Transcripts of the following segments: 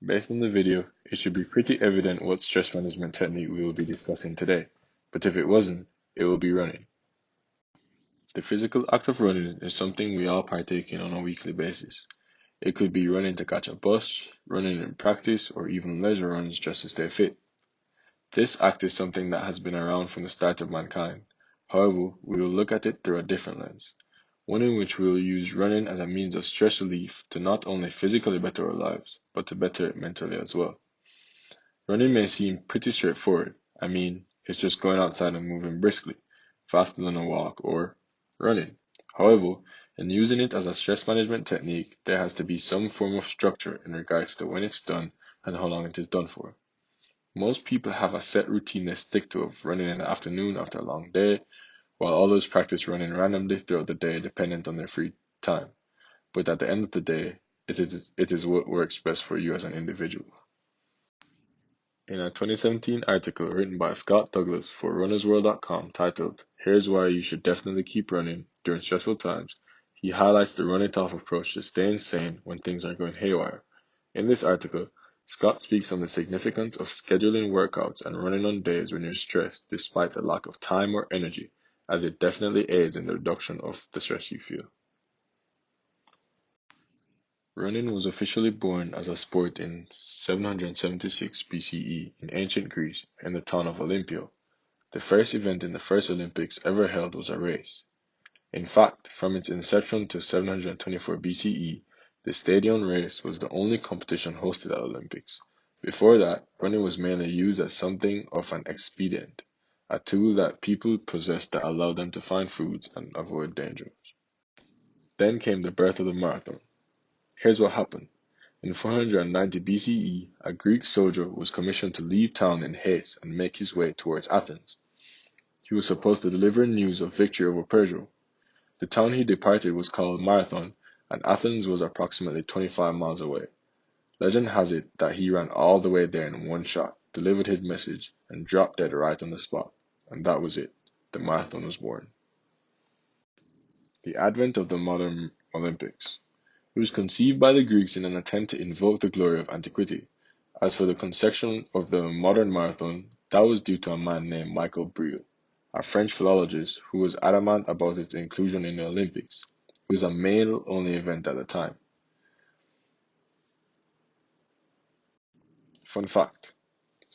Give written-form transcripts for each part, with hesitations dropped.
Based on the video, it should be pretty evident what stress management technique we will be discussing today, but if it wasn't, it will be running. The physical act of running is something we all partake in on a weekly basis. It could be running to catch a bus, running in practice, or even leisure runs just to stay fit. This act is something that has been around from the start of mankind. However, we will look at it through a different lens, one in which we will use running as a means of stress relief to not only physically better our lives, but to better it mentally as well. Running may seem pretty straightforward. It's just going outside and moving briskly, faster than a walk, or running. However, in using it as a stress management technique, there has to be some form of structure in regards to when it's done and how long it is done for. Most people have a set routine they stick to of running in the afternoon after a long day, while others practice running randomly throughout the day dependent on their free time. But at the end of the day, it is what works best for you as an individual. In a 2017 article written by Scott Douglas for runnersworld.com titled, "Here's Why You Should Definitely Keep Running During Stressful Times," he highlights the run it off approach to staying sane when things are going haywire. In this article, Scott speaks on the significance of scheduling workouts and running on days when you're stressed despite the lack of time or energy, as it definitely aids in the reduction of the stress you feel. Running was officially born as a sport in 776 BCE in ancient Greece in the town of Olympia. The first event in the first Olympics ever held was a race. In fact, from its inception to 724 BCE, the stadium race was the only competition hosted at Olympics. Before that, running was mainly used as something of an expedient, a tool that people possessed that allowed them to find foods and avoid danger. Then came the birth of the marathon. Here's what happened. In 490 BCE, a Greek soldier was commissioned to leave town in haste and make his way towards Athens. He was supposed to deliver news of victory over Persia. The town he departed was called Marathon, and Athens was approximately 25 miles away. Legend has it that he ran all the way there in one shot, delivered his message, and dropped dead right on the spot. And that was it. The marathon was born. The advent of the modern Olympics. It was conceived by the Greeks in an attempt to invoke the glory of antiquity. As for the conception of the modern marathon, that was due to a man named Michael Briel, a French philologist who was adamant about its inclusion in the Olympics. It was a male-only event at the time. Fun fact: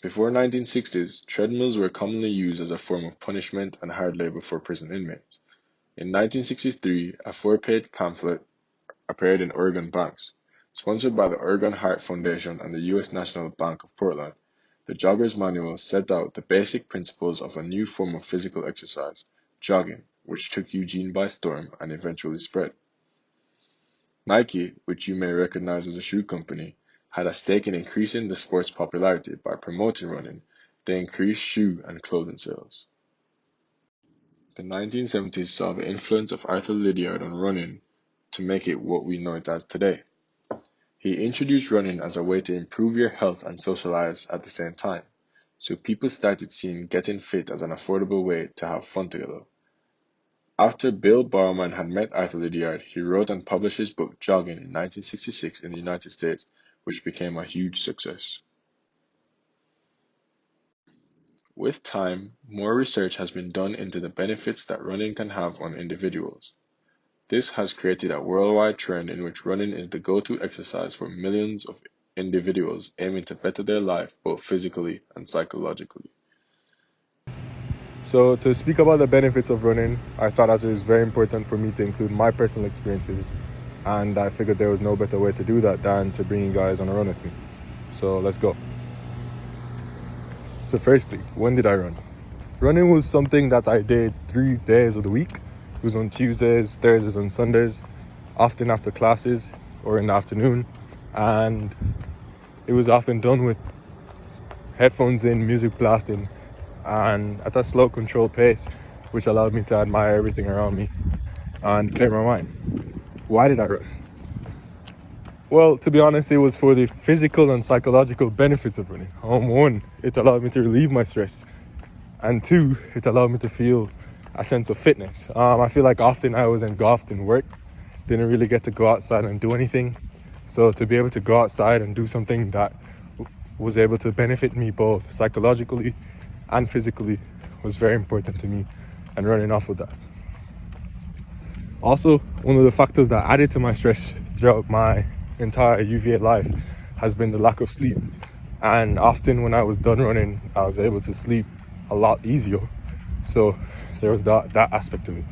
before 1960s, treadmills were commonly used as a form of punishment and hard labor for prison inmates. In 1963, a 4-page pamphlet appeared in Oregon banks. Sponsored by the Oregon Heart Foundation and the U.S. National Bank of Portland, the Jogger's Manual set out the basic principles of a new form of physical exercise, jogging, which took Eugene by storm and eventually spread. Nike, which you may recognize as a shoe company, had a stake in increasing the sport's popularity by promoting running. They increased shoe and clothing sales. The 1970s saw the influence of Arthur Lydiard on running to make it what we know it as today. He introduced running as a way to improve your health and socialize at the same time, so people started seeing getting fit as an affordable way to have fun together. After Bill Bowerman had met Arthur Lydiard, he wrote and published his book Jogging in 1966 in the United States, which became a huge success. With time, more research has been done into the benefits that running can have on individuals. This has created a worldwide trend in which running is the go-to exercise for millions of individuals aiming to better their life both physically and psychologically. So to speak about the benefits of running, I thought that it was very important for me to include my personal experiences, and I figured there was no better way to do that than to bring you guys on a run with me. So let's go. So firstly, when did I run? Running was something that I did 3 days of the week. It was on Tuesdays, Thursdays, and Sundays, often after classes or in the afternoon, and it was often done with headphones in, music blasting, and at a slow, controlled pace, which allowed me to admire everything around me and clear my mind. Why did I run? Well, to be honest, it was for the physical and psychological benefits of running. One, it allowed me to relieve my stress, and two, it allowed me to feel a sense of fitness. I feel like often I was engulfed in work, didn't really get to go outside and do anything. So to be able to go outside and do something that was able to benefit me both psychologically and physically was very important to me, and running off of that. Also, one of the factors that added to my stress throughout my entire UVA life has been the lack of sleep. And often when I was done running, I was able to sleep a lot easier. So there was that aspect of it.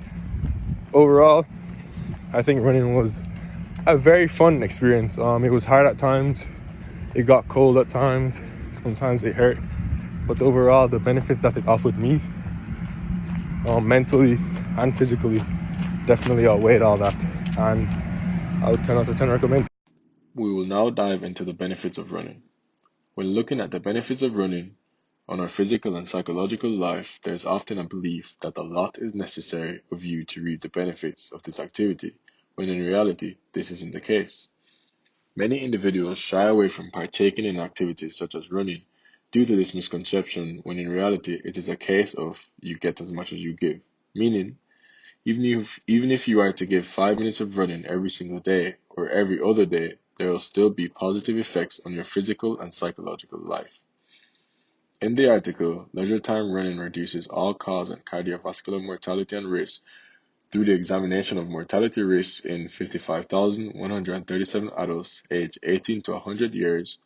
Overall, I think running was a very fun experience. It was hard at times, it got cold at times, sometimes it hurt. But overall, the benefits that it offered me, mentally and physically, definitely outweighed all that. And I would 10 out of 10 recommend. We will now dive into the benefits of running. When looking at the benefits of running on our physical and psychological life, there is often a belief that a lot is necessary of you to reap the benefits of this activity, when in reality, this isn't the case. Many individuals shy away from partaking in activities such as running due to this misconception, when in reality, it is a case of you get as much as you give. Meaning, even if you are to give 5 minutes of running every single day or every other day, there will still be positive effects on your physical and psychological life. In the article, leisure time running reduces all-cause and cardiovascular mortality and risk through the examination of mortality risks in 55,137 adults aged 18 to 100 years.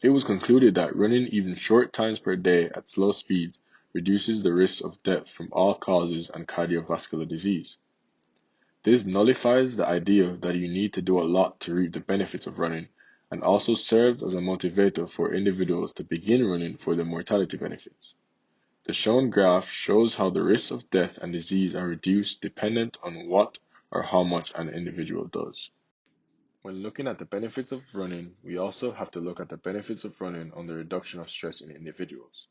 It was concluded that running even short times per day at slow speeds reduces the risk of death from all causes and cardiovascular disease. This nullifies the idea that you need to do a lot to reap the benefits of running, and also serves as a motivator for individuals to begin running for the mortality benefits. The shown graph shows how the risks of death and disease are reduced dependent on what or how much an individual does. When looking at the benefits of running, we also have to look at the benefits of running on the reduction of stress in individuals.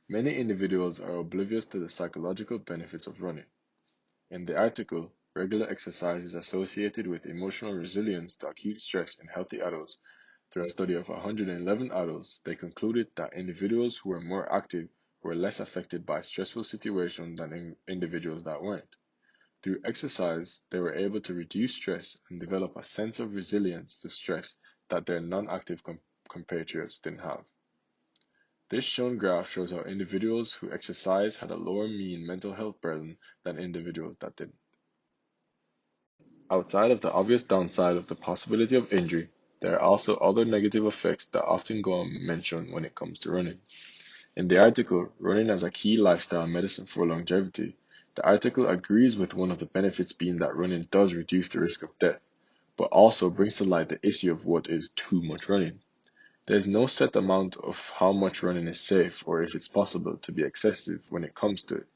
Many individuals are oblivious to the psychological benefits of running. In the article, regular exercise is associated with emotional resilience to acute stress in healthy adults. Through a study of 111 adults, they concluded that individuals who were more active were less affected by stressful situations than individuals that weren't. Through exercise, they were able to reduce stress and develop a sense of resilience to stress that their non-active compatriots didn't have. This shown graph shows how individuals who exercise had a lower mean mental health burden than individuals that didn't. Outside of the obvious downside of the possibility of injury, there are also other negative effects that often go unmentioned when it comes to running. In the article, Running as a Key Lifestyle Medicine for Longevity, the article agrees with one of the benefits being that running does reduce the risk of death, but also brings to light the issue of what is too much running. There is no set amount of how much running is safe or if it's possible to be excessive when it comes to it,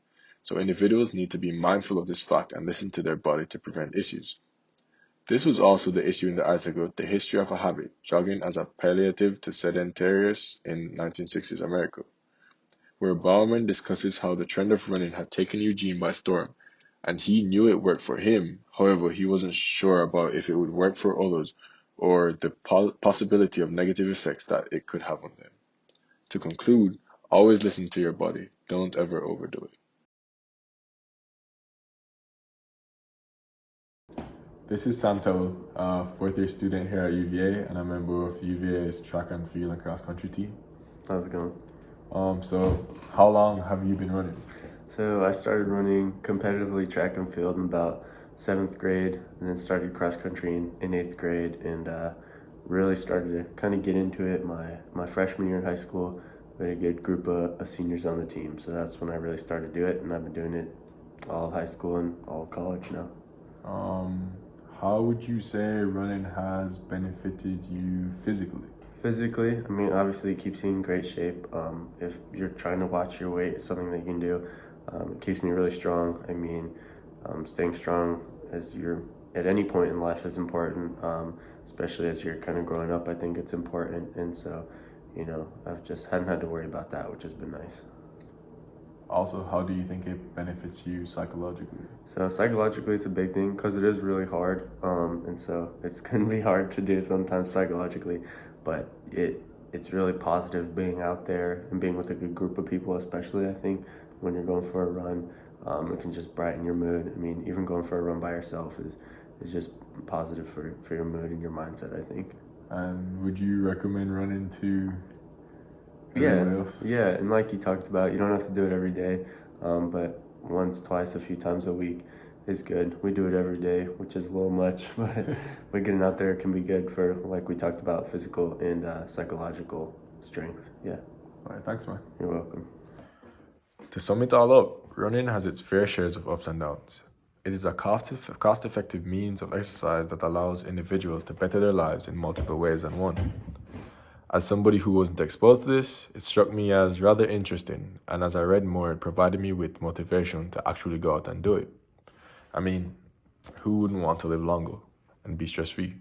so individuals need to be mindful of this fact and listen to their body to prevent issues. This was also the issue in the article The History of a Habit, Jogging as a Palliative to Sedentarism in 1960s America, where Bauman discusses how the trend of running had taken Eugene by storm, and he knew it worked for him. However, he wasn't sure about if it would work for others or the possibility of negative effects that it could have on them. To conclude, always listen to your body. Don't ever overdo it. This is Santo, fourth year student here at UVA, and I'm a member of UVA's track and field and cross country team. How's it going? So how long have you been running? So I started running competitively track and field in about 7th grade, and then started cross country in 8th grade, and really started to kind of get into it my freshman year in high school. We had a good group of seniors on the team, so that's when I really started to do it, and I've been doing it all high school and all college now. How would you say running has benefited you physically? Physically, I mean, obviously it keeps you in great shape. If you're trying to watch your weight, it's something that you can do. It keeps me really strong. I mean, staying strong as you're at any point in life is important, especially as you're kind of growing up. I think it's important, and so, I've just hadn't had to worry about that, which has been nice. Also, how do you think it benefits you psychologically? So psychologically, it's a big thing because it is really hard, and so it's going to be hard to do sometimes psychologically, but it's really positive being out there and being with a good group of people, especially I think when you're going for a run. It can just brighten your mood. I mean, even going for a run by yourself is is just positive for your mood and your mindset, I think. And would you recommend running to everyone else? Yeah, and like you talked about, you don't have to do it every day, but once, twice, a few times a week is good. We do it every day, which is a little much, but getting out there can be good for, like we talked about, physical and psychological strength. Yeah. All right, thanks, man. You're welcome. To sum it all up, running has its fair shares of ups and downs. It is a cost-effective means of exercise that allows individuals to better their lives in multiple ways than one. As somebody who wasn't exposed to this, it struck me as rather interesting, and as I read more, it provided me with motivation to actually go out and do it. I mean, who wouldn't want to live longer and be stress-free?